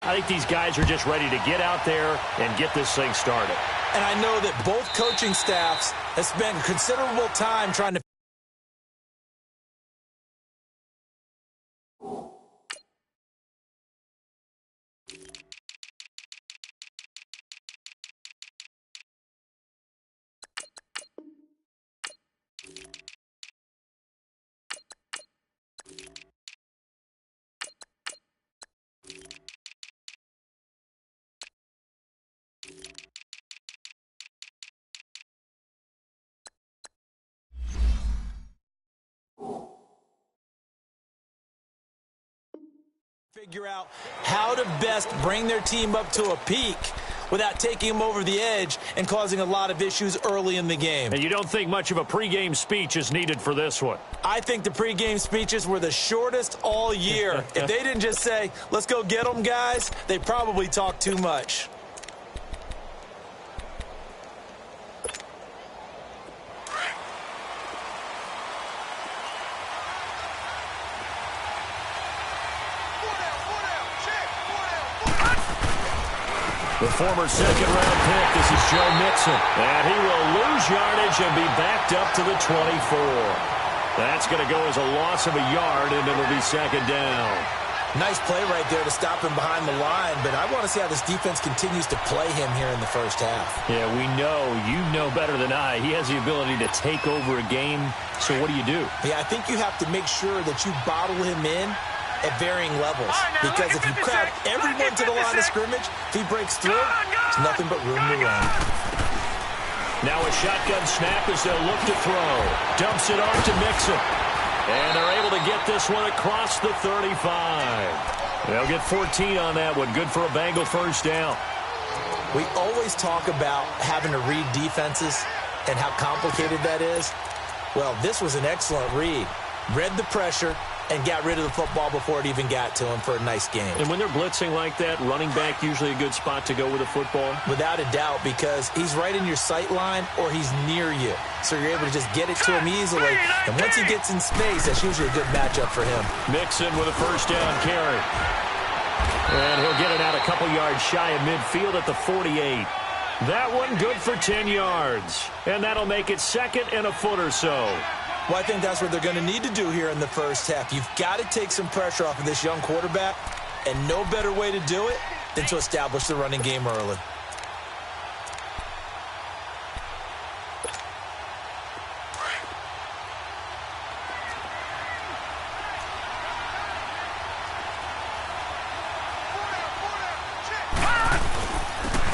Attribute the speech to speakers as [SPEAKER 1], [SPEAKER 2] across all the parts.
[SPEAKER 1] I think these guys are just ready to get out there and get this thing started.
[SPEAKER 2] And I know that both coaching staffs have spent considerable time trying to figure out how to best bring their team up to a peak without taking them over the edge and causing a lot of issues early in the game.
[SPEAKER 1] And you don't think much of a pregame speech is needed for this one?
[SPEAKER 2] I think the pregame speeches were the shortest all year. If they didn't just say, let's go get them, guys, they probably talked too much.
[SPEAKER 1] The former second-round pick, this is Joe Mixon. And he will lose yardage and be backed up to the 24. That's going to go as a loss of a yard, and it'll be second down.
[SPEAKER 2] Nice play right there to stop him behind the line, but I want to see how this defense continues to play him here in the first half.
[SPEAKER 1] Yeah, we know. You know better than I. He has the ability to take over a game, so what do you do?
[SPEAKER 2] Yeah, I think you have to make sure that you bottle him in at varying levels, because if you crowd everyone to the line of scrimmage, if he breaks through, it's nothing but room to run.
[SPEAKER 1] Now a shotgun snap as they'll look to throw. Dumps it off to Mixon. And they're able to get this one across the 35. They'll get 14 on that one. Good for a Bengal first down.
[SPEAKER 2] We always talk about having to read defenses and how complicated that is. Well, this was an excellent read. Read the pressure and got rid of the football before it even got to him for a nice game.
[SPEAKER 1] And when they're blitzing like that, running back usually a good spot to go with a football?
[SPEAKER 2] Without a doubt, because he's right in your sight line or he's near you. So you're able to just get it to him easily. And once he gets in space, that's usually a good matchup for him.
[SPEAKER 1] Mixon with a first down carry. And he'll get it out a couple yards shy of midfield at the 48. That one good for 10 yards. And that'll make it second and a foot or so.
[SPEAKER 2] Well, I think that's what they're going to need to do here in the first half. You've got to take some pressure off of this young quarterback, and no better way to do it than to establish the running game early.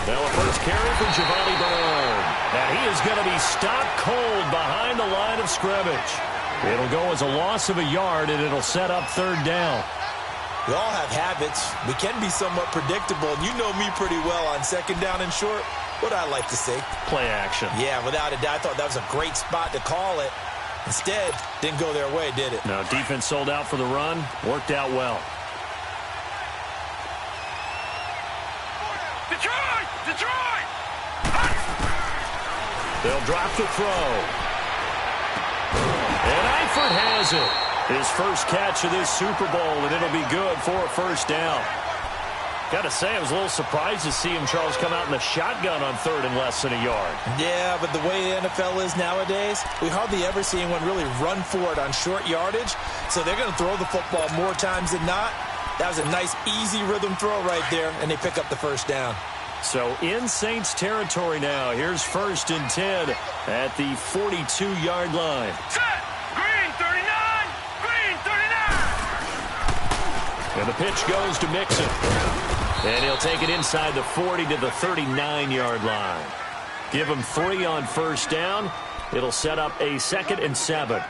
[SPEAKER 1] Now a first carry for Giovanni Bernard. And he is going to be stopped cold behind the line of scrimmage. It'll go as a loss of a yard, and it'll set up third down.
[SPEAKER 2] We all have habits. We can be somewhat predictable, and you know me pretty well on second down and short. What I like to see?
[SPEAKER 1] Play action.
[SPEAKER 2] Yeah, without a doubt. I thought that was a great spot to call it. Instead, didn't go their way, did it?
[SPEAKER 1] No, defense sold out for the run. Worked out well.
[SPEAKER 3] Detroit! Detroit!
[SPEAKER 1] They'll drop the throw. And Eifert has it. His first catch of this Super Bowl, and it'll be good for a first down. Got to say, I was a little surprised to see him, Charles, come out in the shotgun on third and less than a yard.
[SPEAKER 2] Yeah, but the way the NFL is nowadays, we hardly ever see anyone really run for it on short yardage. So they're going to throw the football more times than not. That was a nice, easy rhythm throw right there, and they pick up the first down.
[SPEAKER 1] So in Saints territory now. Here's first and 10 at the 42-yard line.
[SPEAKER 3] Set! Green 39! Green 39!
[SPEAKER 1] And the pitch goes to Mixon. And he'll take it inside the 40 to the 39-yard line. Give him 3 on first down. It'll set up a 2nd and 7.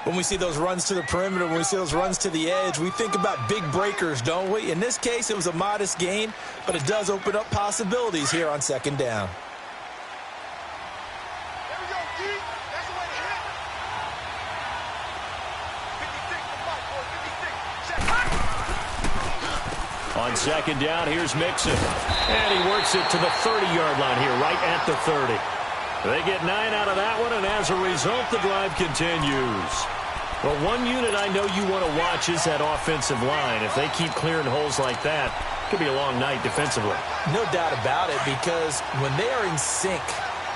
[SPEAKER 2] When we see those runs to the perimeter, when we see those runs to the edge, we think about big breakers, don't we? In this case, it was a modest gain, but it does open up possibilities here on second down.
[SPEAKER 3] There we go, D. That's the way to hit. 56 for Mike, boy. 56.
[SPEAKER 1] On second down, here's Mixon. And he works it to the 30-yard line here, right at the 30. They get 9 out of that one, and as a result, the drive continues. Well, one unit I know you want to watch is that offensive line. If they keep clearing holes like that, Could be a long night defensively.
[SPEAKER 2] No doubt about it, because when they are in sync,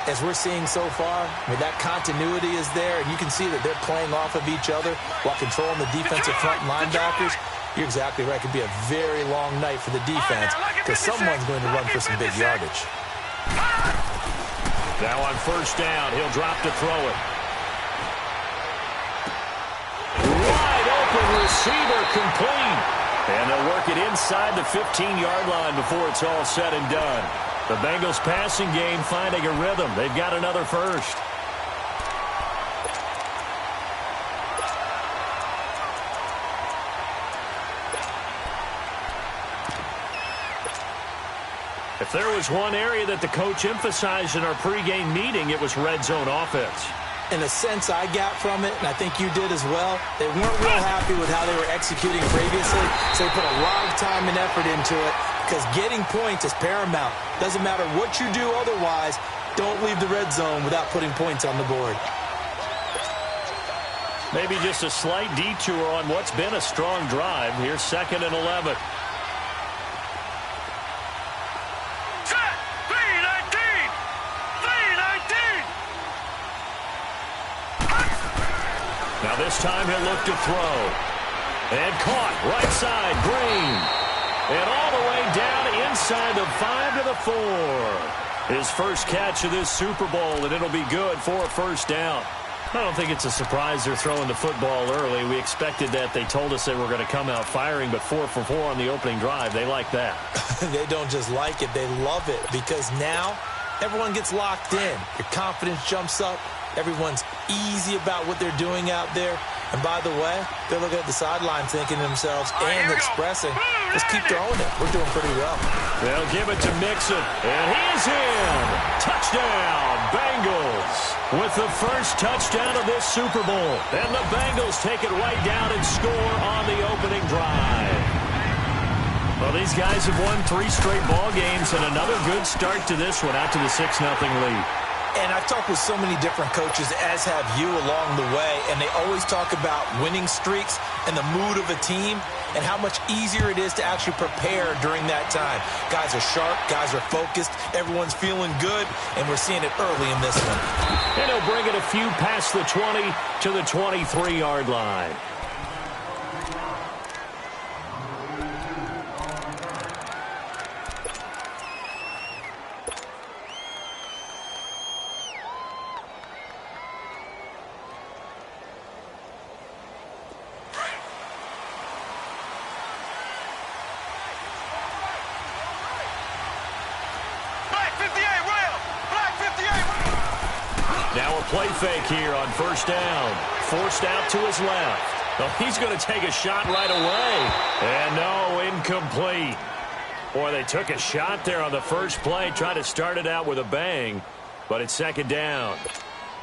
[SPEAKER 2] as we're seeing so far, where that continuity is there, and you can see that they're playing off of each other while controlling the defensive front linebackers, you're exactly right. It could be a very long night for the defense, because someone's going to run for some big yardage.
[SPEAKER 1] Now on first down, he'll drop to throw it. Wide open receiver, complete. And they'll work it inside the 15-yard line before it's all said and done. The Bengals passing game finding a rhythm. They've got another first. If there was one area that the coach emphasized in our pregame meeting, it was red zone offense.
[SPEAKER 2] In a sense I got from it, and I think you did as well, they weren't real happy with how they were executing previously, so they put a lot of time and effort into it, because getting points is paramount. Doesn't matter what you do otherwise, don't leave the red zone without putting points on the board.
[SPEAKER 1] Maybe just a slight detour on what's been a strong drive. Here's 2nd and 11. Now this time he'll look to throw. And caught right side, Green. And all the way down inside the 5 to the 4. His first catch of this Super Bowl, and it'll be good for a first down. I don't think it's a surprise they're throwing the football early. We expected that. They told us they were going to come out firing, but 4 for 4 on the opening drive. They like that.
[SPEAKER 2] They don't just like it, they love it, because now everyone gets locked in. Your confidence jumps up. Everyone's easy about what they're doing out there. And by the way, they're looking at the sideline thinking to themselves and expressing, let's keep throwing it. We're doing pretty well.
[SPEAKER 1] They'll give it to Mixon. And he's in. Touchdown, Bengals. With the first touchdown of this Super Bowl. And the Bengals take it right down and score on the opening drive. Well, these guys have won 3 straight ball games, and another good start to this one out to the 6-0 lead.
[SPEAKER 2] And I've talked with so many different coaches, as have you, along the way, and they always talk about winning streaks and the mood of a team and how much easier it is to actually prepare during that time. Guys are sharp, guys are focused, everyone's feeling good, and we're seeing it early in this one.
[SPEAKER 1] And he'll bring it a few past the 20 to the 23-yard line. Now a play fake here on first down. Forced out to his left. Oh, he's going to take a shot right away. And no, incomplete. Boy, they took a shot there on the first play. Tried to start it out with a bang, but it's 2nd down.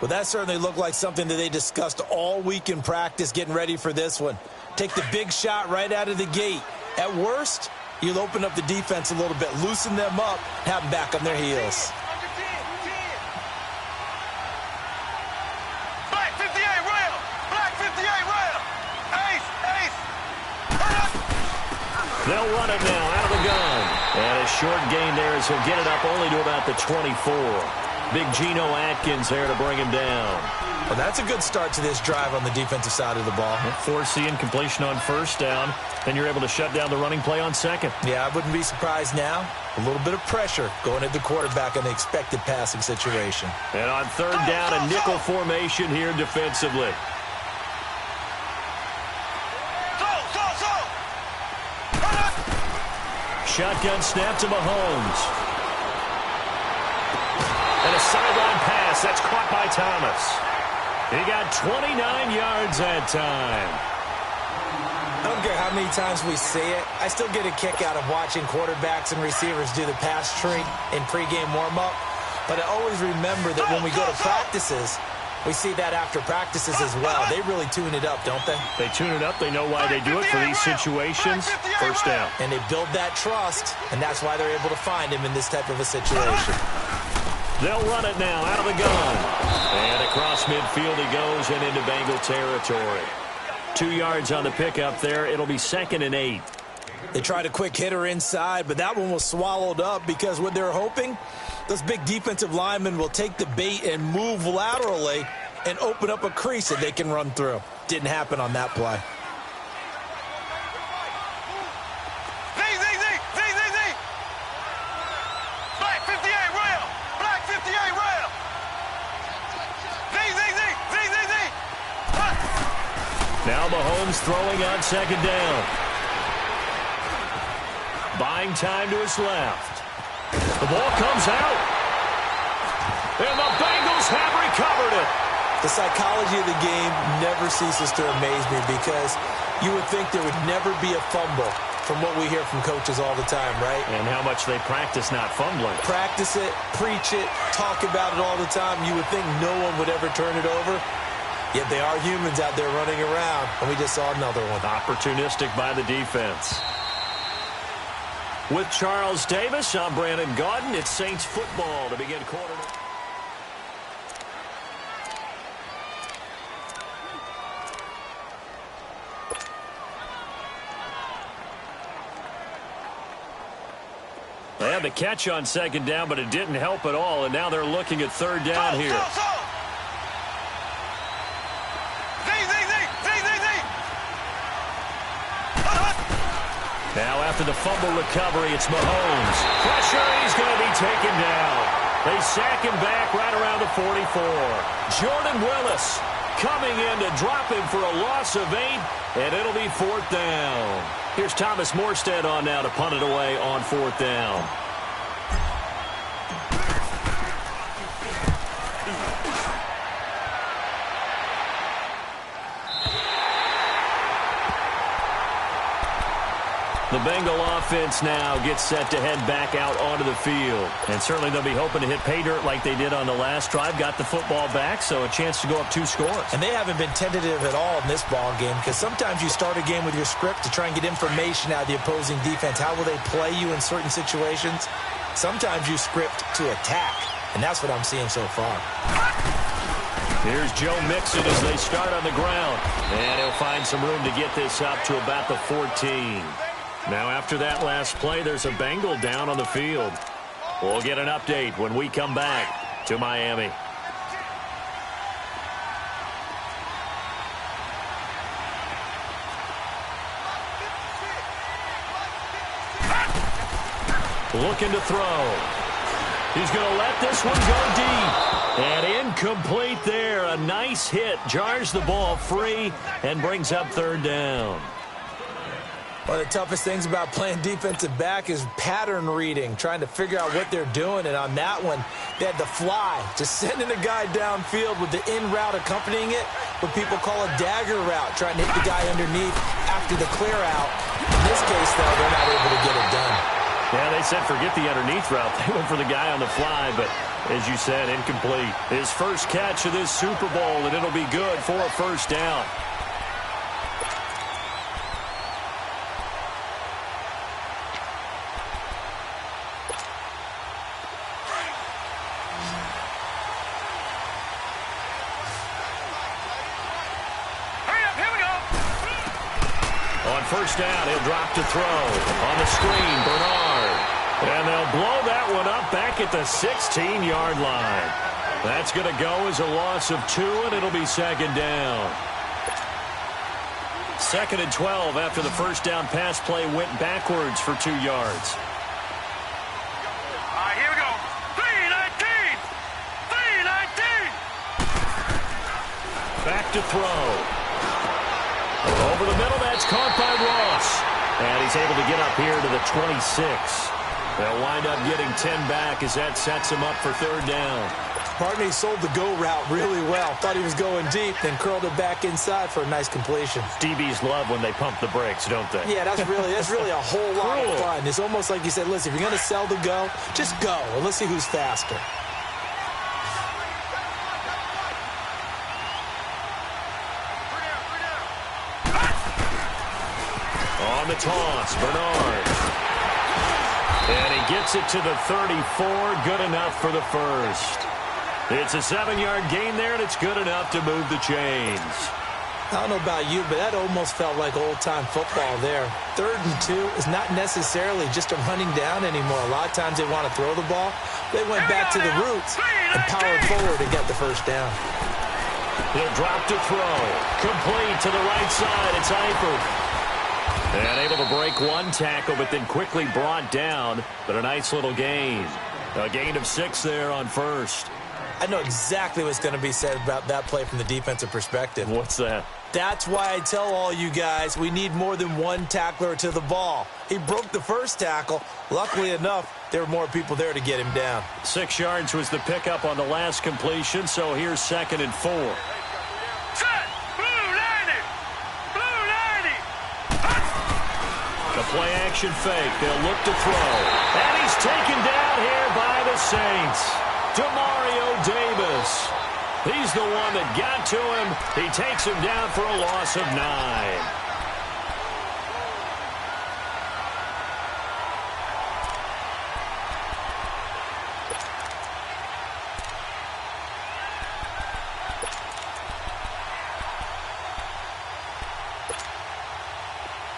[SPEAKER 2] Well, that certainly looked like something that they discussed all week in practice getting ready for this one. Take the big shot right out of the gate. At worst, you'll open up the defense a little bit, loosen them up, have them back on their heels.
[SPEAKER 1] They'll run it now out of the gun. And a short gain there as he'll get it up only to about the 24. Big Geno Atkins there to bring him down.
[SPEAKER 2] Well, that's a good start to this drive on the defensive side of the ball.
[SPEAKER 1] Force the incompletion on first down. Then you're able to shut down the running play on 2nd.
[SPEAKER 2] Yeah, I wouldn't be surprised now. A little bit of pressure going at the quarterback on the expected passing situation.
[SPEAKER 1] And on 3rd down, a nickel formation here defensively. Shotgun snap to Mahomes. And a sideline pass. That's caught by Thomas. He got 29 yards that time.
[SPEAKER 2] I don't care how many times we see it. I still get a kick out of watching quarterbacks and receivers do the pass tree in pregame warm-up. But I always remember that when we go to practices, we see that after practices as well. They really tune it up, don't they?
[SPEAKER 1] They tune it up. They know why they do it for these situations. First down.
[SPEAKER 2] And they build that trust, and that's why they're able to find him in this type of a situation.
[SPEAKER 1] They'll run it now out of the gun. And across midfield he goes and into Bengal territory. 2 yards on the pickup there. It'll be 2nd and 8.
[SPEAKER 2] They tried a quick hitter inside, but that one was swallowed up because what they're hoping, those big defensive linemen will take the bait and move laterally and open up a crease that they can run through. Didn't happen on that play.
[SPEAKER 3] Black 58 rail. Black 58 rail.
[SPEAKER 1] Now Mahomes throwing on second down. Buying time to his left. The ball comes out. And the Bengals have recovered it.
[SPEAKER 2] The psychology of the game never ceases to amaze me because you would think there would never be a fumble from what we hear from coaches all the time, right?
[SPEAKER 1] And how much they practice not fumbling.
[SPEAKER 2] Practice it, preach it, talk about it all the time. You would think no one would ever turn it over. Yet they are humans out there running around, and we just saw another one.
[SPEAKER 1] Opportunistic by the defense. With Charles Davis, I'm Brandon Gaudin. It's Saints football to begin quarter. They had the catch on second down, but it didn't help at all, and now they're looking at third down here. Now after the fumble recovery, it's Mahomes. Pressure, and he's going to be taken down. They sack him back right around the 44. Jordan Willis coming in to drop him for a loss of 8, and it'll be fourth down. Here's Thomas Morstead on now to punt it away on fourth down. The Bengal offense now gets set to head back out onto the field. And certainly they'll be hoping to hit pay dirt like they did on the last drive. Got the football back, so a chance to go up 2 scores.
[SPEAKER 2] And they haven't been tentative at all in this ball game because sometimes you start a game with your script to try and get information out of the opposing defense. How will they play you in certain situations? Sometimes you script to attack, and that's what I'm seeing so far.
[SPEAKER 1] Here's Joe Mixon as they start on the ground. And he'll find some room to get this up to about the 14. Now, after that last play, there's a Bengal down on the field. We'll get an update when we come back to Miami. Looking to throw. He's going to let this one go deep. And incomplete there. A nice hit. Jars the ball free and brings up third down.
[SPEAKER 2] One of the toughest things about playing defensive back is pattern reading, trying to figure out what they're doing. And on that one, they had the fly, just sending a guy downfield with the in route accompanying it, what people call a dagger route, trying to hit the guy underneath after the clear out. In this case, though, they're not able to get it done.
[SPEAKER 1] Yeah, they said forget the underneath route. They went for the guy on the fly, but as you said, incomplete. His first catch of this Super Bowl, and it'll be good for a first down. First down, he'll drop to throw. On the screen, Bernard. And they'll blow that one up back at the 16-yard line. That's going to go as a loss of 2, and it'll be second down. 2nd and 12 after the first down pass play went backwards for 2 yards.
[SPEAKER 3] All right, here we go. 3-19. 3-19.
[SPEAKER 1] Back to throw. Over the middle, that's caught by Ross. And he's able to get up here to the 26. They'll wind up getting 10 back as that sets him up for third down.
[SPEAKER 2] Pardon me, sold the go route really well. Thought he was going deep, then curled it back inside for a nice completion.
[SPEAKER 1] DBs love when they pump the brakes, don't they?
[SPEAKER 2] Yeah, that's really a whole lot of fun. It's almost like you said, listen, if you're going to sell the go, just go, and let's see who's faster.
[SPEAKER 1] On the toss, Bernard. And he gets it to the 34, good enough for the first. It's a 7-yard gain there, and it's good enough to move the chains.
[SPEAKER 2] I don't know about you, but that almost felt like old-time football there. 3rd and 2 is not necessarily just a running down anymore. A lot of times they want to throw the ball. They went back to the roots and powered forward to get the first down.
[SPEAKER 1] He'll drop to throw. Complete to the right side. It's Eifert. And able to break one tackle, but then quickly brought down. But a nice little gain. A gain of 6 there on first.
[SPEAKER 2] I know exactly what's going to be said about that play from the defensive perspective.
[SPEAKER 1] What's that?
[SPEAKER 2] That's why I tell all you guys we need more than one tackler to the ball. He broke the first tackle. Luckily enough, there were more people there to get him down.
[SPEAKER 1] 6 yards was the pickup on the last completion, so here's 2nd and 4. The play action fake. They'll look to throw. And he's taken down here by the Saints. Demario Davis. He's the one that got to him. He takes him down for a loss of 9.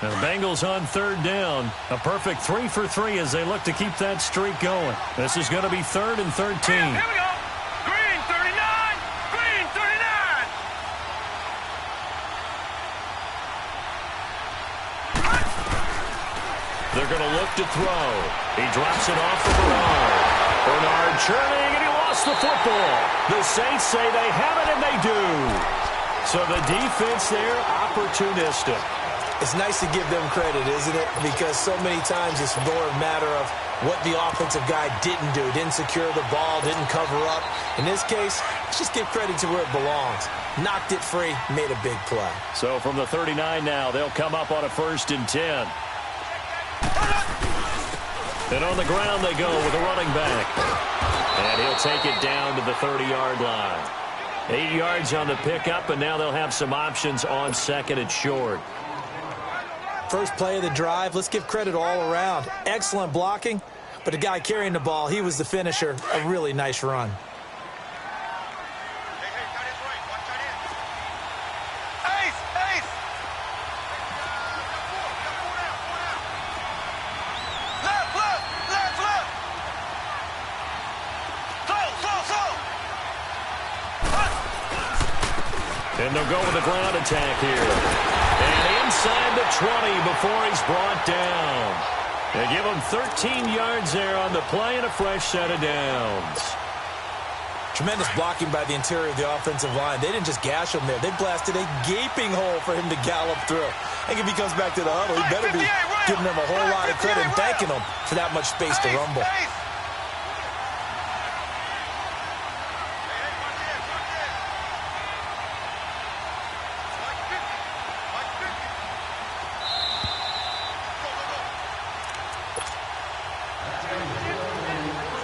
[SPEAKER 1] The Bengals on 3rd down. A perfect 3 for 3 as they look to keep that streak going. This is going to be 3rd and 13.
[SPEAKER 3] Here we go. Green 39. Green 39.
[SPEAKER 1] They're going to look to throw. He drops it off for Bernard. Bernard churning, and he lost the football. The Saints say they have it, and they do. So the defense there, opportunistic.
[SPEAKER 2] It's nice to give them credit, isn't it? Because so many times it's more a matter of what the offensive guy didn't do. Didn't secure the ball, didn't cover up. In this case, let's just give credit to where it belongs. Knocked it free, made a big play.
[SPEAKER 1] So from the 39 now, they'll come up on a 1st and 10. And on the ground they go with a running back. And he'll take it down to the 30-yard line. 8 yards on the pickup, and now they'll have some options on 2nd and short.
[SPEAKER 2] First play of the drive, let's give credit all around. Excellent blocking, but the guy carrying the ball, he was the finisher. A really nice run.
[SPEAKER 3] Ace, ace. Left, left, left, left. Slow.
[SPEAKER 1] And they'll go with a ground attack here. And inside the 20 before he's brought down. They give him 13 yards there on the play and a fresh set of downs.
[SPEAKER 2] Tremendous blocking by the interior of the offensive line. They didn't just gash him there. They blasted a gaping hole for him to gallop through. I think if he comes back to the huddle, he better be giving them a whole lot of credit and thanking them for that much space to rumble.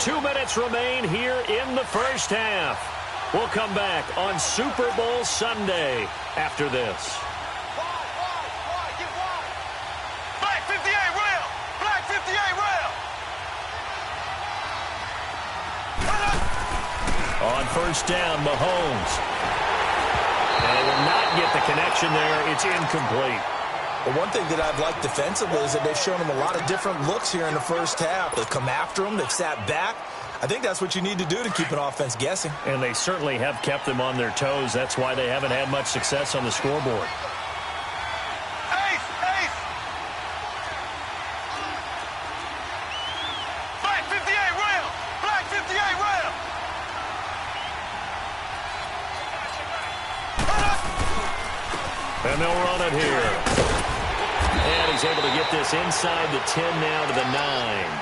[SPEAKER 1] 2 minutes remain here in the first half. We'll come back on Super Bowl Sunday after this.
[SPEAKER 3] Black 58 rail. Black 58 rail.
[SPEAKER 1] On first down, Mahomes. And they will not get the connection there. It's incomplete.
[SPEAKER 2] Well, one thing that I've liked defensively is that they've shown him a lot of different looks here in the first half. They've come after him. They've sat back. I think that's what you need to do to keep an offense guessing.
[SPEAKER 1] And they certainly have kept them on their toes. That's why they haven't had much success on the scoreboard.
[SPEAKER 3] Ace, ace. Black 58 rail. Black 58 rail.
[SPEAKER 1] And they'll run it here. And he's able to get this inside the 10 now to the 9.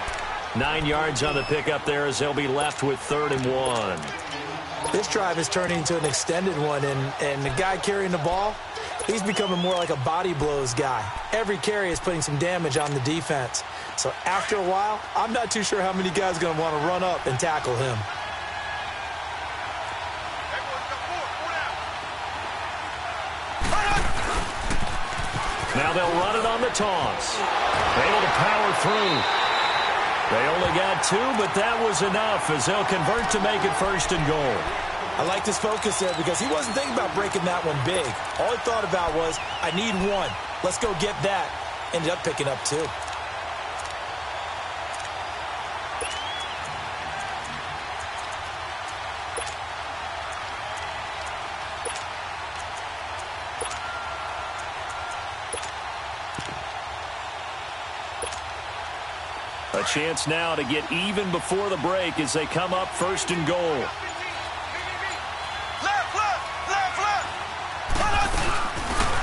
[SPEAKER 1] 9 yards on the pickup there as they'll be left with 3rd and 1.
[SPEAKER 2] This drive is turning into an extended one, and the guy carrying the ball, he's becoming more like a body blows guy. Every carry is putting some damage on the defense. So after a while, I'm not too sure how many guys are going to want to run up and tackle him.
[SPEAKER 1] Now they'll run it on the toss. Able to power through. They only got 2, but that was enough as they'll convert to make it 1st and goal.
[SPEAKER 2] I liked his focus there because he wasn't thinking about breaking that one big. All he thought about was, I need one. Let's go get that. Ended up picking up two.
[SPEAKER 1] A chance now to get even before the break as they come up first and goal.
[SPEAKER 3] Left, left.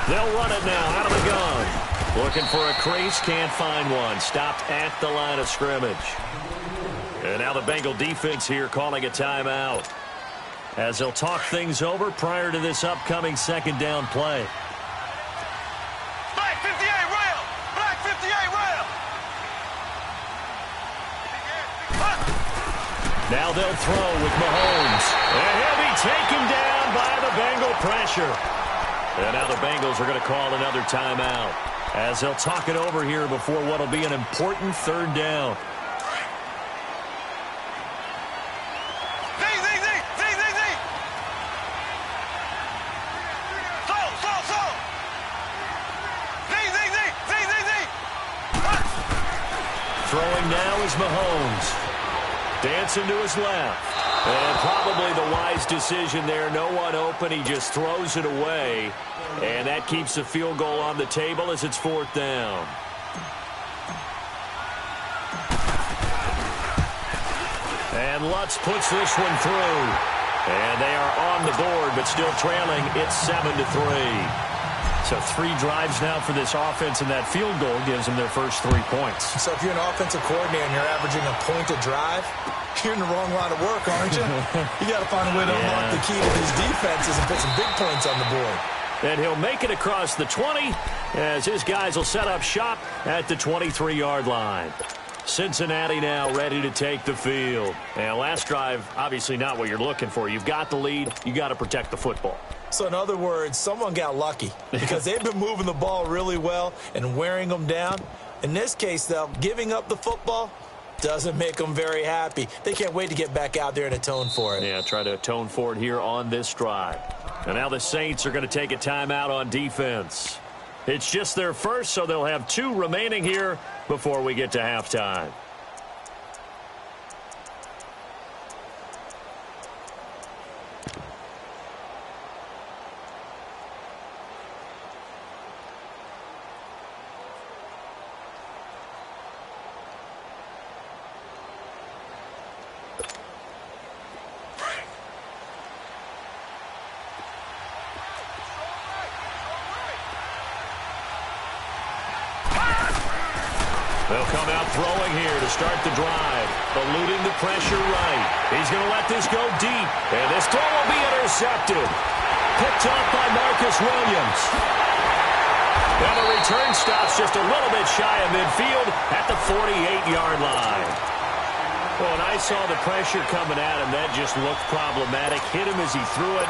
[SPEAKER 1] They'll run it now out of the gun. Looking for a crease, can't find one. Stopped at the line of scrimmage. And now the Bengal defense here calling a timeout, as they'll talk things over prior to this upcoming second down play.
[SPEAKER 3] Black 58 rail. Black 58 rail.
[SPEAKER 1] Now they'll throw with Mahomes. And he'll be taken down by the Bengal pressure. And now the Bengals are going to call another timeout, as they'll talk it over here before what will be an important third down. Throwing now is Mahomes. Dancing to his left. And probably the wise decision there. No one open. He just throws it away. And that keeps the field goal on the table as it's fourth down. And Lutz puts this one through. And they are on the board, but still trailing. It's 7-3. So 3 drives now for this offense, and that field goal gives them their first 3 points.
[SPEAKER 2] So if you're an offensive coordinator and you're averaging a point a drive, you're in the wrong line of work, aren't you? You got to find a way to unlock the key to these defenses and put some big points on the board.
[SPEAKER 1] And he'll make it across the 20 as his guys will set up shop at the 23-yard line. Cincinnati now ready to take the field. And last drive, obviously not what you're looking for. You've got the lead. You got to protect the football.
[SPEAKER 2] So in other words, someone got lucky because they've been moving the ball really well and wearing them down. In this case, though, giving up the football doesn't make them very happy. They can't wait to get back out there and atone for it.
[SPEAKER 1] Yeah, try to atone for it here on this drive. And now the Saints are going to take a timeout on defense. It's just their first, so they'll have 2 remaining here before we get to halftime. They'll come out throwing here to start the drive. Eluding the pressure right. He's going to let this go deep. And this throw will be intercepted. Picked off by Marcus Williams. And the return stops just a little bit shy of midfield at the 48-yard line. Well, and I saw the pressure coming at him. That just looked problematic. Hit him as he threw it.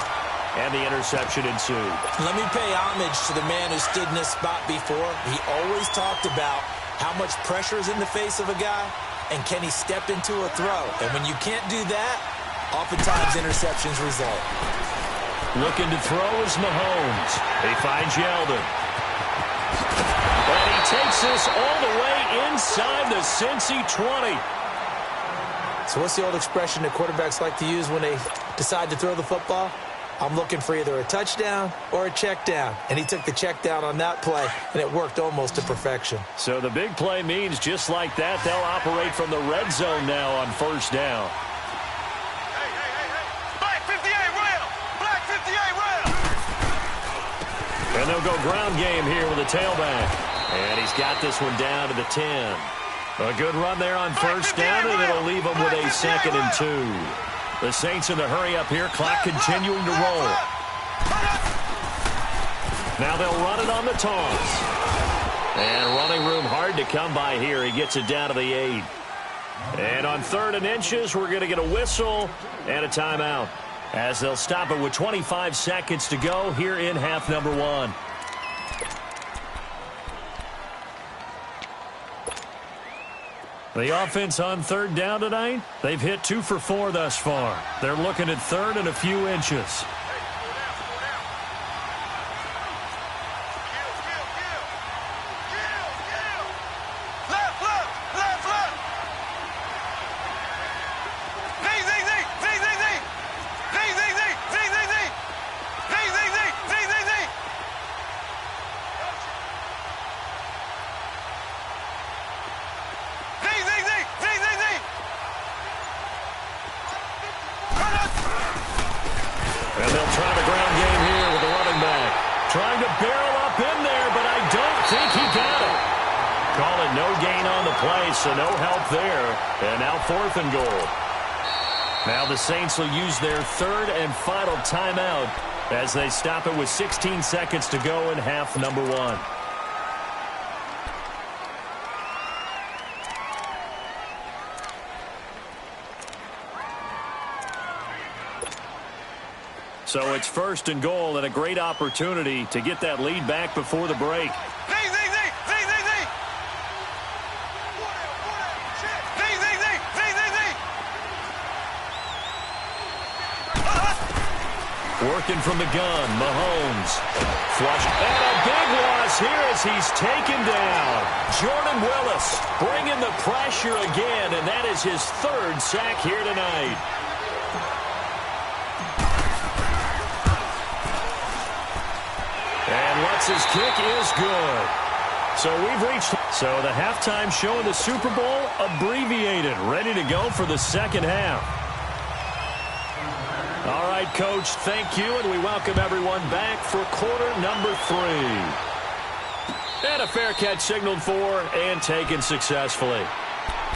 [SPEAKER 1] And the interception ensued.
[SPEAKER 2] Let me pay homage to the man who stood in this spot before. He always talked about how much pressure is in the face of a guy, and can he step into a throw? And when you can't do that, oftentimes interceptions result.
[SPEAKER 1] Looking to throw is Mahomes. He finds Yeldon. And he takes this all the way inside the Cincy 20.
[SPEAKER 2] So what's the old expression that quarterbacks like to use when they decide to throw the football? I'm looking for either a touchdown or a check down. And he took the check down on that play, and it worked almost to perfection.
[SPEAKER 1] So the big play means just like that, they'll operate from the red zone now on first down.
[SPEAKER 3] Hey. Black 58 rail. Black 58 rail.
[SPEAKER 1] And they'll go ground game here with a tailback. And he's got this one down to the 10. A good run there on first down, and it'll leave them with a 2nd and 2. The Saints in the hurry up here, clock continuing to roll. Now they'll run it on the toss. And running room hard to come by here. He gets it down to the 8. And on 3rd and inches, we're going to get a whistle and a timeout, as they'll stop it with 25 seconds to go here in half number 1. The offense on third down tonight, they've hit 2 for 4 thus far. They're looking at third and a few inches. And they'll try the ground game here with the running back. Trying to barrel up in there, but I don't think he got it. Call it no gain on the play, so no help there. And now 4th and goal. Now the Saints will use their 3rd and final timeout as they stop it with 16 seconds to go in half number 1. So it's 1st and goal and a great opportunity to get that lead back before the break. Working from the gun, Mahomes. Flush. And a big loss here as he's taken down. Jordan Willis bringing the pressure again, and that is his 3rd sack here tonight. And Lutz's kick is good. So we've reached. So the halftime show of the Super Bowl abbreviated, ready to go for the second half. All right, Coach, thank you, and we welcome everyone back for quarter number 3. And a fair catch signaled for and taken successfully.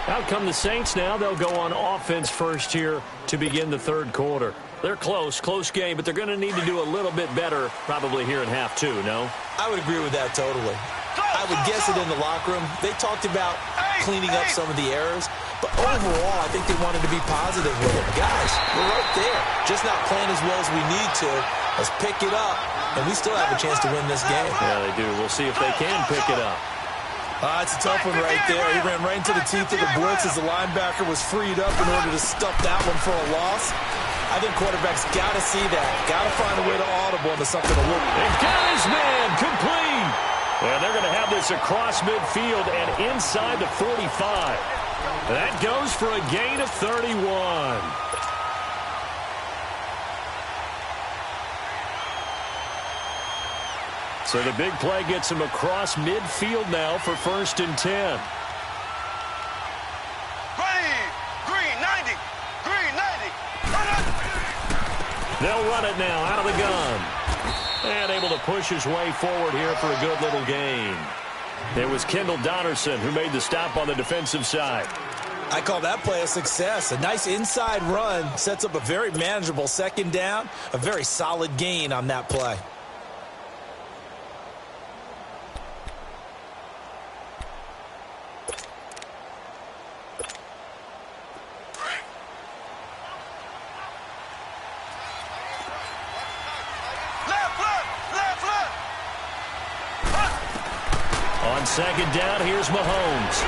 [SPEAKER 1] Out come the Saints now. They'll go on offense first here to begin the 3rd quarter. They're close game, but they're going to need to do a little bit better probably here in half 2, no?
[SPEAKER 2] I would agree with that totally. I would guess it in the locker room. They talked about cleaning up some of the errors, but overall, I think they wanted to be positive with it. Guys, we're right there. Just not playing as well as we need to. Let's pick it up, and we still have a chance to win this game.
[SPEAKER 1] Yeah, they do. We'll see if they can pick it up.
[SPEAKER 2] It's a tough one right there. He ran right into the teeth of the blitz as the linebacker was freed up in order to stuff that one for a loss. I think quarterbacks got to see that. Got to find a way to audible into something to look.
[SPEAKER 1] And got his man complete. And they're going to have this across midfield and inside the 45. That goes for a gain of 31. So the big play gets him across midfield now for 1st and 10.
[SPEAKER 3] Green 90. Green 90.
[SPEAKER 1] They'll run it now out of the gun. And able to push his way forward here for a good little gain. It was Kendall Donnerson who made the stop on the defensive side.
[SPEAKER 2] I call that play a success. A nice inside run sets up a very manageable 2nd down. A very solid gain on that play.
[SPEAKER 1] On 2nd down, here's Mahomes.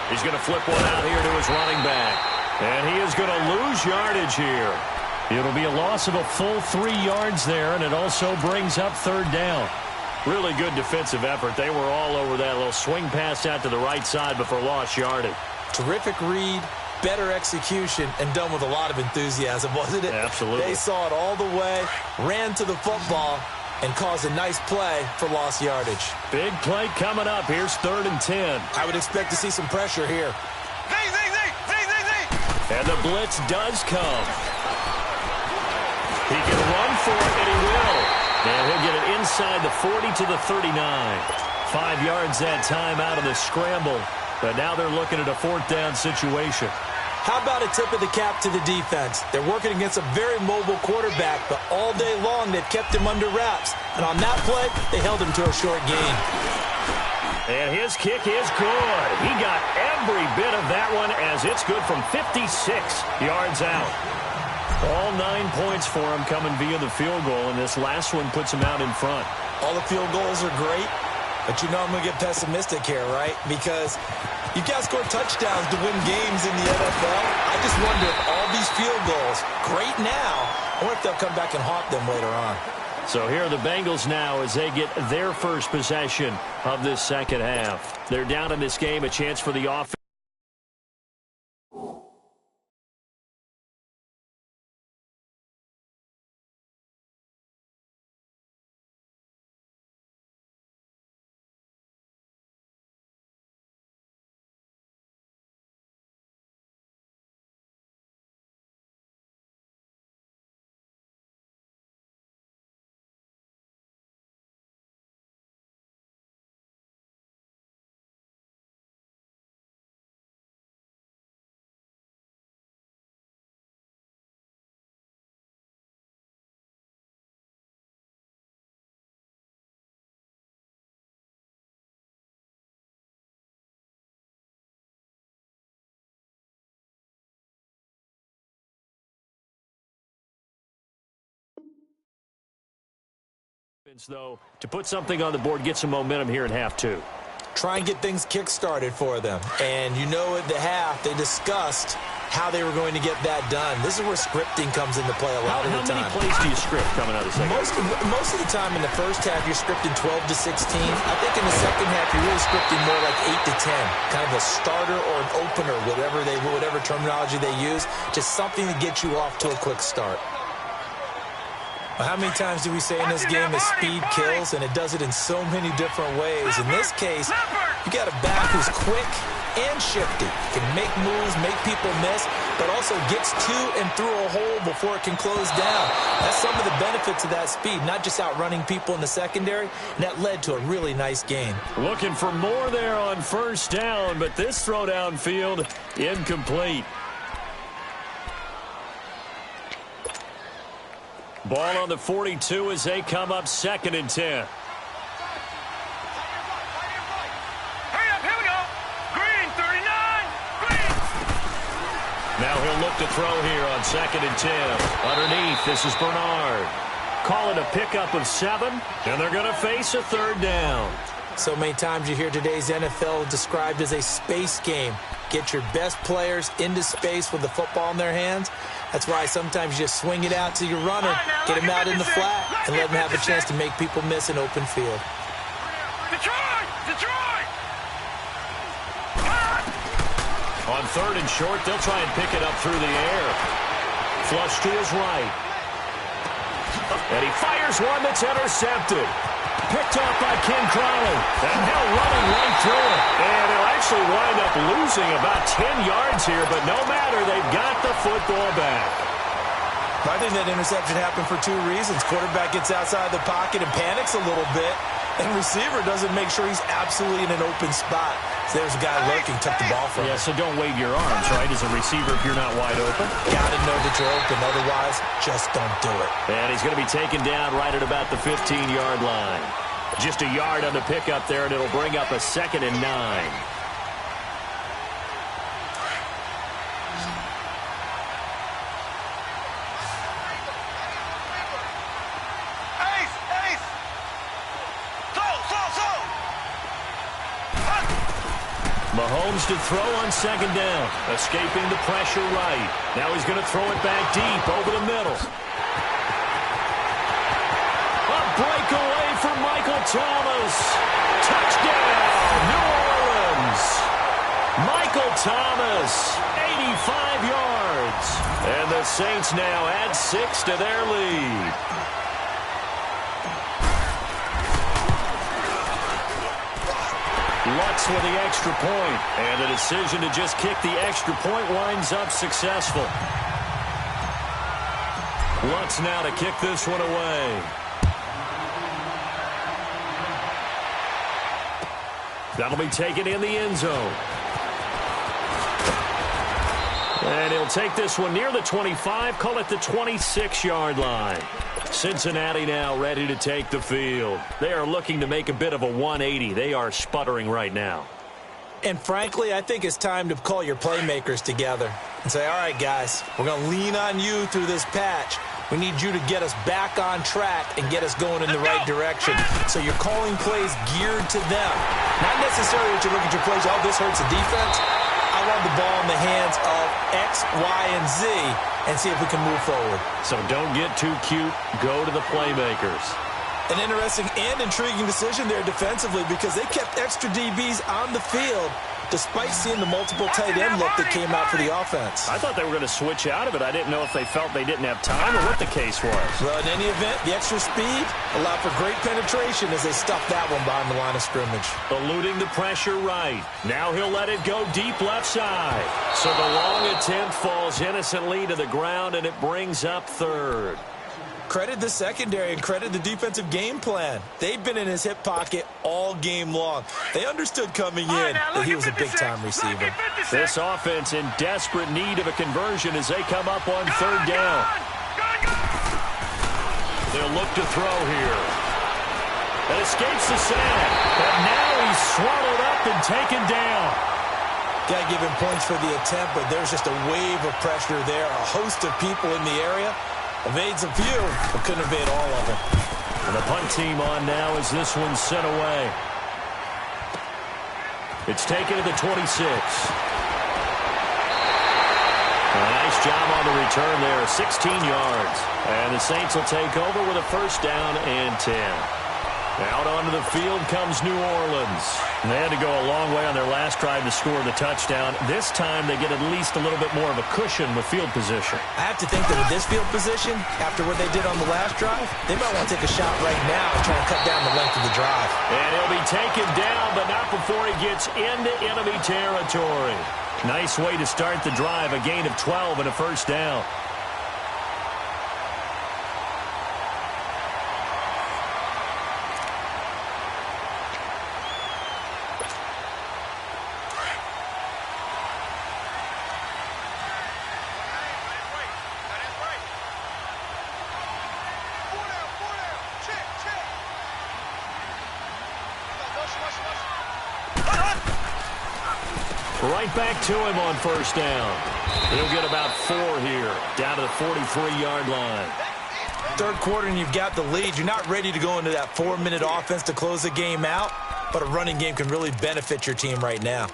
[SPEAKER 1] He's going to flip one out here to his running back. And he is going to lose yardage here. It'll be a loss of a full 3 yards there, and it also brings up 3rd down. Really good defensive effort. They were all over that little swing pass out to the right side before lost yardage.
[SPEAKER 2] Terrific read, better execution, and done with a lot of enthusiasm, wasn't it?
[SPEAKER 1] Absolutely.
[SPEAKER 2] They saw it all the way, ran to the football, and caused a nice play for lost yardage.
[SPEAKER 1] Big play coming up. Here's 3rd and 10.
[SPEAKER 2] I would expect to see some pressure here.
[SPEAKER 1] And the blitz does come. He can run for it, and he will. And he'll get it inside the 40 to the 39. 5 yards that time out of the scramble. But now they're looking at a 4th down situation.
[SPEAKER 2] How about a tip of the cap to the defense? They're working against a very mobile quarterback, but all day long they've kept him under wraps. And on that play, they held him to a short gain.
[SPEAKER 1] And his kick is good. He got every bit of that one as it's good from 56 yards out. All 9 points for him coming via the field goal, and this last one puts him out in front.
[SPEAKER 2] All the field goals are great, But you know I'm going to get pessimistic here, right? Because you got to score touchdowns to win games in the NFL. I just wonder if all these field goals, great now, or if they'll come back and haunt them later on.
[SPEAKER 1] So here are the Bengals now as they get their first possession of this second half. They're down in this game, a chance for the offense. Though, to put something on the board, get some momentum here in half two.
[SPEAKER 2] Try and get things kick-started for them. And you know at the half, they discussed how they were going to get that done. This is where scripting comes into play a lot of the time.
[SPEAKER 1] How many plays do you script coming out of the second half?
[SPEAKER 2] Most of the time in the first half, you're scripting 12 to 16. I think in the second half, you're really scripting more like 8 to 10. Kind of a starter or an opener, whatever terminology they use. Just something to get you off to a quick start. How many times do we say in this game that speed kills, and it does it in so many different ways? In this case, you got a back who's quick and shifty. Can make moves, make people miss, but also gets to and through a hole before it can close down. That's some of the benefits of that speed, not just outrunning people in the secondary, and that led to a really nice gain.
[SPEAKER 1] Looking for more there on first down, but this throw downfield incomplete. Ball on the 42 as they come up 2nd and 10.
[SPEAKER 3] Hurry up, here we go. Green, 39. Green.
[SPEAKER 1] Now he'll look to throw here on 2nd and 10. Underneath, this is Bernard. Call it a pickup of 7, and they're going to face a 3rd down.
[SPEAKER 2] So many times you hear today's NFL described as a space game. Get your best players into space with the football in their hands. That's why sometimes you just swing it out to your runner, get him out in the flat, and let him have a chance to make people miss an open field.
[SPEAKER 3] Detroit! Detroit!
[SPEAKER 1] On 3rd and short, they'll try and pick it up through the air. Flush to his right. And he fires one that's intercepted. Picked off by Ken Crowley. And now running right through it. And he'll actually wind up losing about 10 yards here, but no matter, they've got the football back.
[SPEAKER 2] I think that interception happened for 2 reasons. Quarterback gets outside the pocket and panics a little bit, and receiver doesn't make sure he's absolutely in an open spot. So there's a guy lurking, took the ball from him.
[SPEAKER 1] Yeah, so don't wave your arms, right, as a receiver if you're not wide open.
[SPEAKER 2] Got to know that you're open. Otherwise, just don't do it.
[SPEAKER 1] And he's going to be taken down right at about the 15-yard line. Just a yard on the pickup there, and it'll bring up a 2nd and 9. Mahomes to throw on 2nd down. Escaping the pressure right. Now he's going to throw it back deep over the middle. A breakaway for Michael Thomas. Touchdown, New Orleans. Michael Thomas, 85 yards. And the Saints now add 6 to their lead. Lutz with the extra point, and the decision to just kick the extra point winds up successful. Lutz now to kick this one away. That'll be taken in the end zone. And he'll take this one near the 25, call it the 26-yard line. Cincinnati now ready to take the field. They are looking to make a bit of a 180. They are sputtering right now.
[SPEAKER 2] And frankly, I think it's time to call your playmakers together and say, all right, guys, we're going to lean on you through this patch. We need you to get us back on track and get us going in the right direction. So you're calling plays geared to them. Not necessarily that you look at your plays, oh, this hurts the defense. I want the ball in the hands of X, Y, and Z and see if we can move forward.
[SPEAKER 1] So don't get too cute. Go to the playmakers.
[SPEAKER 2] An interesting and intriguing decision there defensively because they kept extra DBs on the field despite seeing the multiple tight end look that came out for the offense.
[SPEAKER 1] I thought they were going to switch out of it. I didn't know if they felt they didn't have time or what the case was.
[SPEAKER 2] Well, in any event, the extra speed allowed for great penetration as they stuffed that one behind the line of scrimmage.
[SPEAKER 1] Eluding the pressure right. Now he'll let it go deep left side. So the long attempt falls innocently to the ground, and it brings up third.
[SPEAKER 2] Credit the secondary and credit the defensive game plan. They've been in his hip pocket all game long. They understood coming in that he was a big-time receiver.
[SPEAKER 1] This offense in desperate need of a conversion as they come up on third down. They'll look to throw here. That escapes the sack. But now he's swallowed up and taken down.
[SPEAKER 2] Got to give him points for the attempt, but there's just a wave of pressure there. A host of people in the area. Evades a few, but couldn't evade all of them.
[SPEAKER 1] And the punt team on now as this one's sent away. It's taken to the 26. A nice job on the return there, 16 yards. And the Saints will take over with a first down and 10. Out onto the field comes New Orleans. They had to go a long way on their last drive to score the touchdown. This time they get at least a little bit more of a cushion with field position.
[SPEAKER 2] I have to think that with this field position, after what they did on the last drive, they might want to take a shot right now and try and cut down the length of the drive.
[SPEAKER 1] And he'll be taken down, but not before he gets into enemy territory. Nice way to start the drive, a gain of 12 and a first down. Right back to him on first down. He'll get about 4 here, down to the 43-yard line.
[SPEAKER 2] Third quarter and you've got the lead. You're not ready to go into that 4-minute offense to close the game out, but a running game can really benefit your team right now.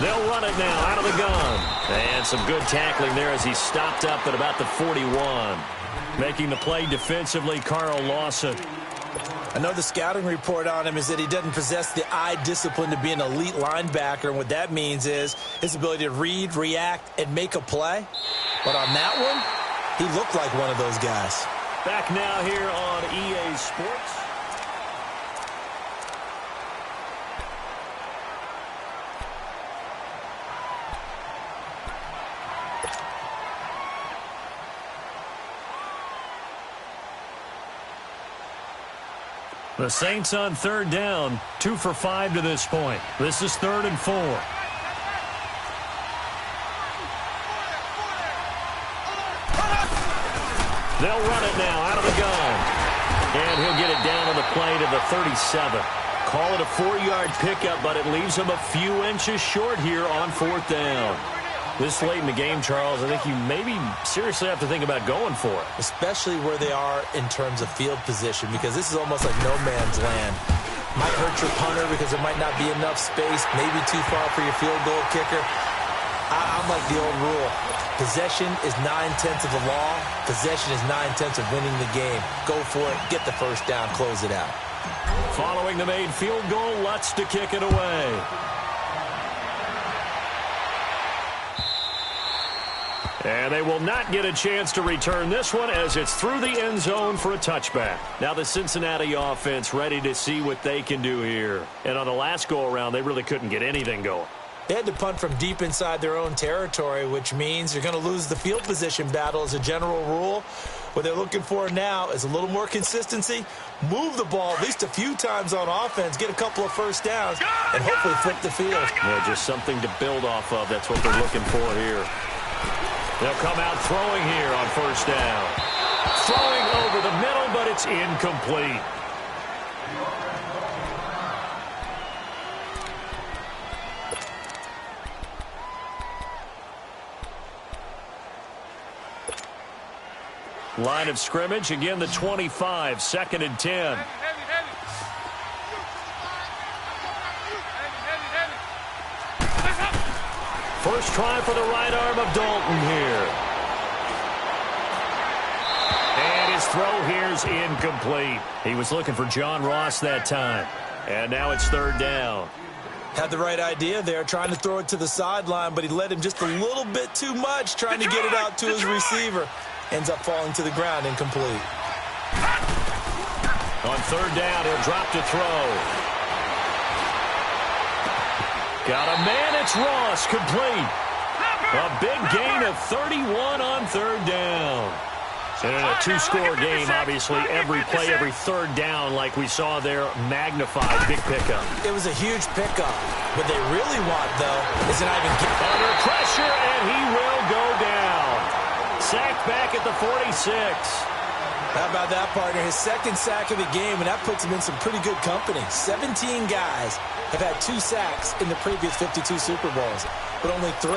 [SPEAKER 1] They'll run it now out of the gun. And some good tackling there as he stopped up at about the 41. Making the play defensively, Carl Lawson.
[SPEAKER 2] I know the scouting report on him is that he doesn't possess the eye discipline to be an elite linebacker. And what that means is his ability to read, react, and make a play. But on that one, he looked like one of those guys.
[SPEAKER 1] Back now here on EA Sports. The Saints on third down, 2 for 5 to this point. This is 3rd and 4. They'll run it now out of the gun. And he'll get it down on the play to the 37. Call it a 4-yard pickup, but it leaves him a few inches short here on 4th down. This late in the game, Charles, I think you maybe seriously have to think about going for it.
[SPEAKER 2] Especially where they are in terms of field position, because this is almost like no man's land. Might hurt your punter because there might not be enough space, maybe too far for your field goal kicker. I'm like the old rule. Possession is 9/10 of the law. Possession is 9/10 of winning the game. Go for it, get the first down, close it out.
[SPEAKER 1] Following the made field goal, Lutz to kick it away. And they will not get a chance to return this one as it's through the end zone for a touchback. Now the Cincinnati offense ready to see what they can do here. And on the last go-around, they really couldn't get anything going.
[SPEAKER 2] They had to punt from deep inside their own territory, which means you're going to lose the field position battle as a general rule. What they're looking for now is a little more consistency, move the ball at least a few times on offense, get a couple of first downs, and hopefully flip the field.
[SPEAKER 1] Yeah, just something to build off of. That's what they're looking for here. They'll come out throwing here on first down. Throwing over the middle, but it's incomplete. Line of scrimmage, again the 25, 2nd and 10. First try for the right arm of Dalton here. And his throw here is incomplete. He was looking for John Ross that time. And now it's 3rd down.
[SPEAKER 2] Had the right idea there, trying to throw it to the sideline, but he led him just a little bit too much, trying to get it out to his receiver. Ends up falling to the ground, incomplete.
[SPEAKER 1] On 3rd down, he'll drop to throw. Got a man, it's Ross, complete. A big gain of 31 on 3rd down. And in a 2-score game, obviously, every play, every 3rd down, like we saw there, magnified. Big pickup.
[SPEAKER 2] It was a huge pickup. What they really want, though, is to not even get
[SPEAKER 1] under pressure, and he will go down. Sacked back at the 46.
[SPEAKER 2] How about that, partner? His 2nd sack of the game, and that puts him in some pretty good company. 17 guys have had 2 sacks in the previous 52 Super Bowls, but only 3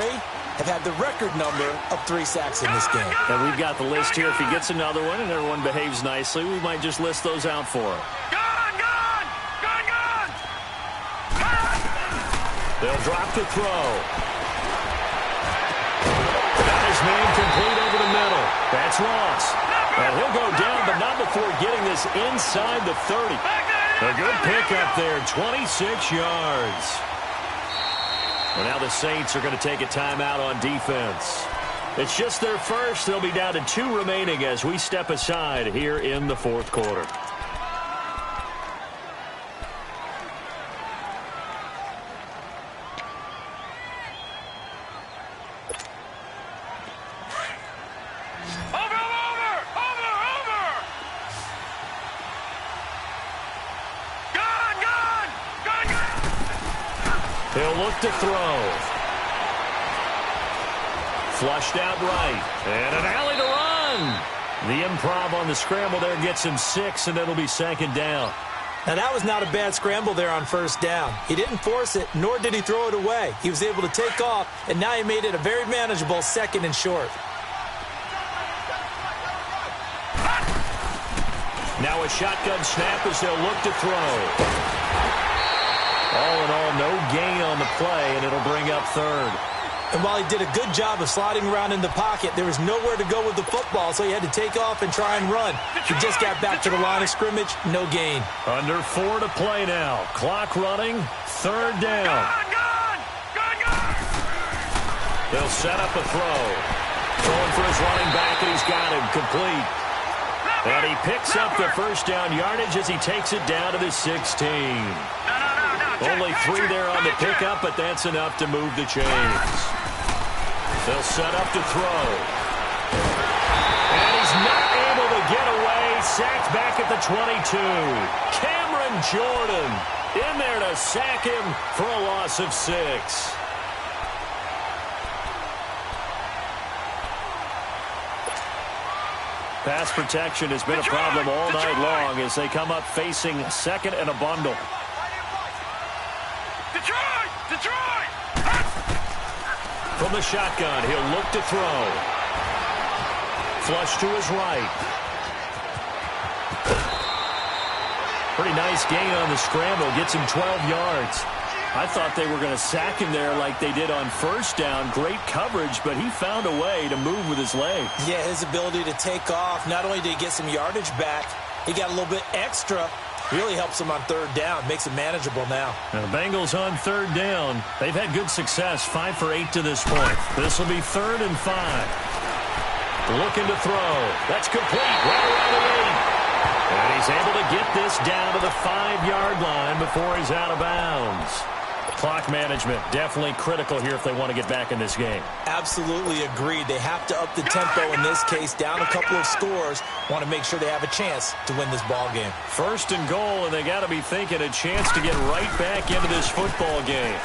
[SPEAKER 2] have had the record number of 3 sacks in this game.
[SPEAKER 1] And we've got the list here. If he gets another one and everyone behaves nicely, we might just list those out for him. They'll drop to throw. Got his man complete over the middle. That's Ross. And he'll go down, but not before getting this inside the 30. A good pickup there, 26 yards. Well, now the Saints are going to take a timeout on defense. It's just their first. They'll be down to 2 remaining as we step aside here in the 4th quarter. He'll look to throw. Flushed out right. And an alley to run. The improv on the scramble there gets him 6, and it'll be 2nd down.
[SPEAKER 2] Now, that was not a bad scramble there on 1st down. He didn't force it, nor did he throw it away. He was able to take off, and now he made it a very manageable 2nd and short.
[SPEAKER 1] Now a shotgun snap as they'll look to throw. All in all, no gain on the play, and it'll bring up 3rd.
[SPEAKER 2] And while he did a good job of sliding around in the pocket, there was nowhere to go with the football, so he had to take off and try and run. He just got back to the line of scrimmage, no gain.
[SPEAKER 1] Under 4 to play now. Clock running, 3rd down. They'll set up a throw. Throwing for his running back, and he's got him complete. And he picks up the 1st down yardage as he takes it down to the 16. Only 3 there on the pickup, but that's enough to move the chains. They'll set up to throw. And he's not able to get away. Sacked back at the 22. Cameron Jordan in there to sack him for a loss of 6. Pass protection has been a problem all night long as they come up facing 2nd and a bundle. From the shotgun, he'll look to throw. Flush to his right. Pretty nice gain on the scramble. Gets him 12 yards. I thought they were going to sack him there like they did on 1st down. Great coverage, but he found a way to move with his legs.
[SPEAKER 2] Yeah, his ability to take off. Not only did he get some yardage back, he got a little bit extra. Really helps him on 3rd down. Makes it manageable now.
[SPEAKER 1] Now the Bengals on 3rd down. They've had good success, 5 for 8 to this point. This will be 3rd and 5. Looking to throw. That's complete. Right around the 8. And he's able to get this down to the 5-yard line before he's out of bounds. Clock management, definitely critical here if they want to get back in this game.
[SPEAKER 2] Absolutely agreed. They have to up the tempo in this case, down a couple of scores. Want to make sure they have a chance to win this ball game.
[SPEAKER 1] First and goal, and they got to be thinking a chance to get right back into this football game.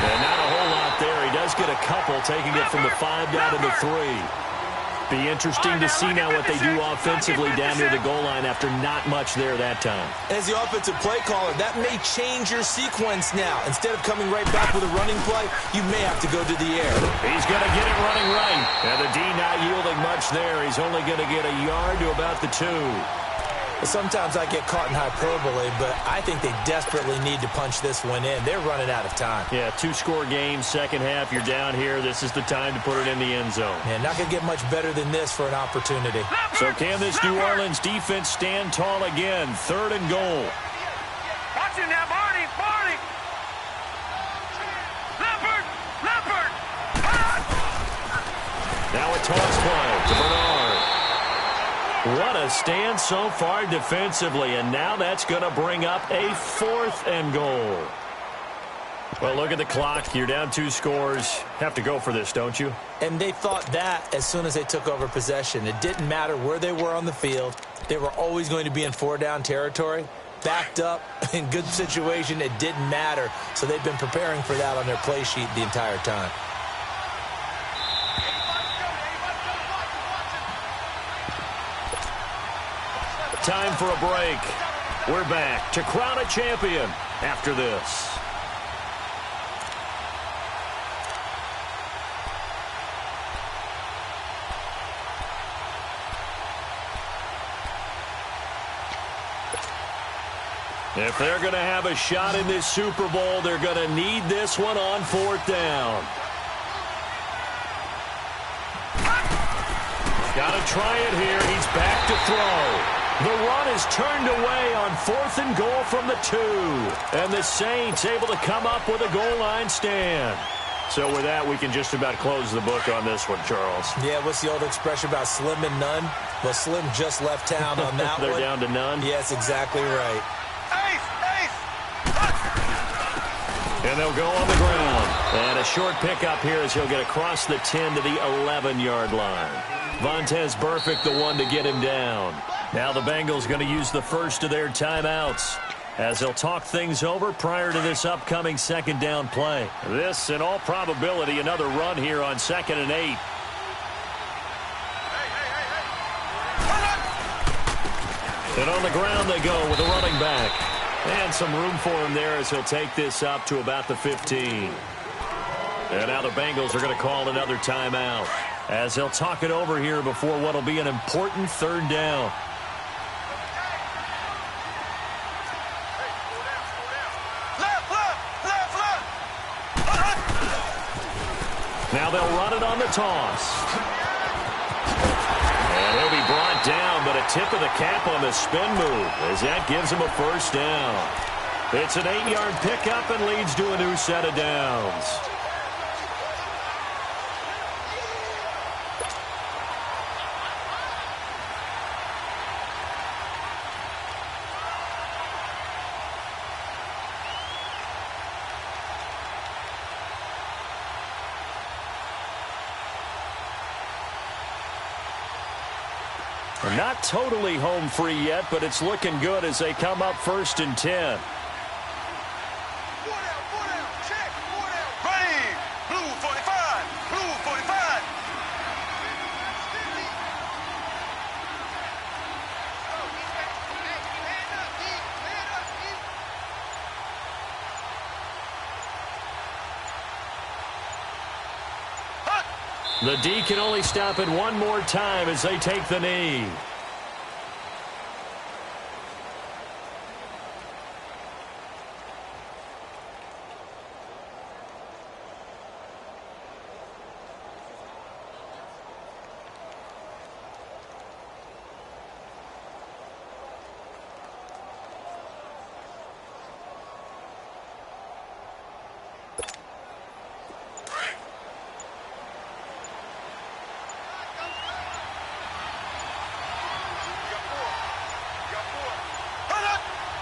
[SPEAKER 1] And not a whole lot there. He does get a couple, taking it from the 5 down to the 3. Be interesting to see now what they do offensively down near the goal line after not much there that time.
[SPEAKER 2] As the offensive play caller, that may change your sequence now. Instead of coming right back with a running play, you may have to go to the air.
[SPEAKER 1] He's going to get it running right. And the D not yielding much there. He's only going to get a yard to about the 2.
[SPEAKER 2] Sometimes I get caught in hyperbole, but I think they desperately need to punch this one in. They're running out of time.
[SPEAKER 1] Yeah, 2-score game, second half. You're down here. This is the time to put it in the end zone.
[SPEAKER 2] Yeah, not going to get much better than this for an opportunity.
[SPEAKER 1] So can this New Orleans defense stand tall again? 3rd and goal.
[SPEAKER 3] Watch it now, Barney. Barney. Leopard. Leopard.
[SPEAKER 1] Now a toss play to Bernard. What a stand so far defensively, and now that's going to bring up a 4th and goal. Well, look at the clock. You're down 2 scores. Have to go for this, don't you?
[SPEAKER 2] And they thought that as soon as they took over possession. It didn't matter where they were on the field. They were always going to be in 4-down territory. Backed up, in good situation, it didn't matter. So they've been preparing for that on their play sheet the entire time.
[SPEAKER 1] Time for a break. We're back to crown a champion after this. If they're going to have a shot in this Super Bowl, they're going to need this one on 4th down. Got to try it here. He's back to throw. The run is turned away on 4th and goal from the 2. And the Saints able to come up with a goal line stand. So with that, we can just about close the book on this one, Charles.
[SPEAKER 2] Yeah, what's the old expression about slim and none? Well, Slim just left town on that
[SPEAKER 1] They're
[SPEAKER 2] one.
[SPEAKER 1] down to none?
[SPEAKER 2] Yes, exactly right.
[SPEAKER 1] And they'll go on the ground. And a short pickup here as he'll get across the 10 to the 11-yard line. Vontaze Burfict, the one to get him down. Now the Bengals going to use the first of their timeouts as they'll talk things over prior to this upcoming 2nd down play. This, in all probability, another run here on 2nd and 8. And on the ground they go with a running back. And some room for him there as he'll take this up to about the 15. And now the Bengals are going to call another timeout as they'll talk it over here before what will be an important 3rd down. Now they'll run it on the toss. And he'll be brought down, but a tip of the cap on the spin move as that gives him a 1st down. It's an 8-yard pickup and leads to a new set of downs. Not totally home free yet, but it's looking good as they come up 1st and 10.
[SPEAKER 3] Blue 45. Blue 45.
[SPEAKER 1] The D can only stop it one more time as they take the knee.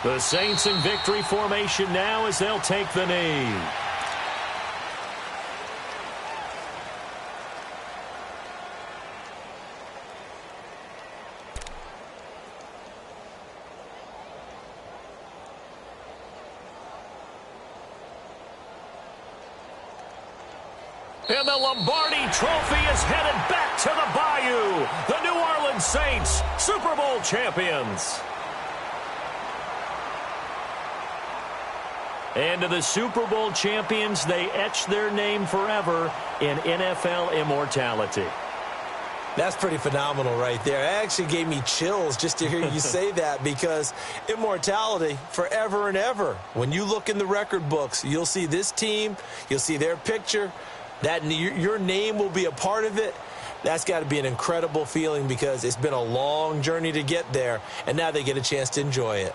[SPEAKER 1] The Saints in victory formation now as they'll take the knee. And the Lombardi Trophy is headed back to the Bayou. The New Orleans Saints, Super Bowl champions. And to the Super Bowl champions, they etch their name forever in NFL immortality.
[SPEAKER 2] That's pretty phenomenal right there. It actually gave me chills just to hear you say that, because immortality forever and ever. When you look in the record books, you'll see this team, you'll see their picture, that your name will be a part of it. That's got to be an incredible feeling, because it's been a long journey to get there, and now they get a chance to enjoy it.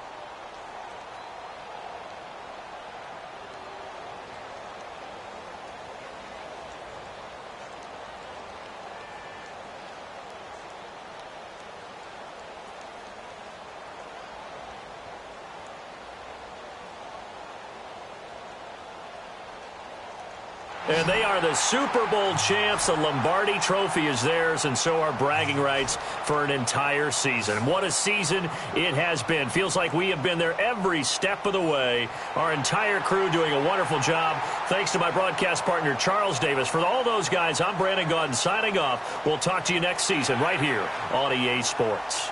[SPEAKER 1] And they are the Super Bowl champs. The Lombardi Trophy is theirs, and so are bragging rights for an entire season. What a season it has been. Feels like we have been there every step of the way. Our entire crew doing a wonderful job. Thanks to my broadcast partner, Charles Davis. For all those guys, I'm Brandon Gaudin signing off. We'll talk to you next season right here on EA Sports.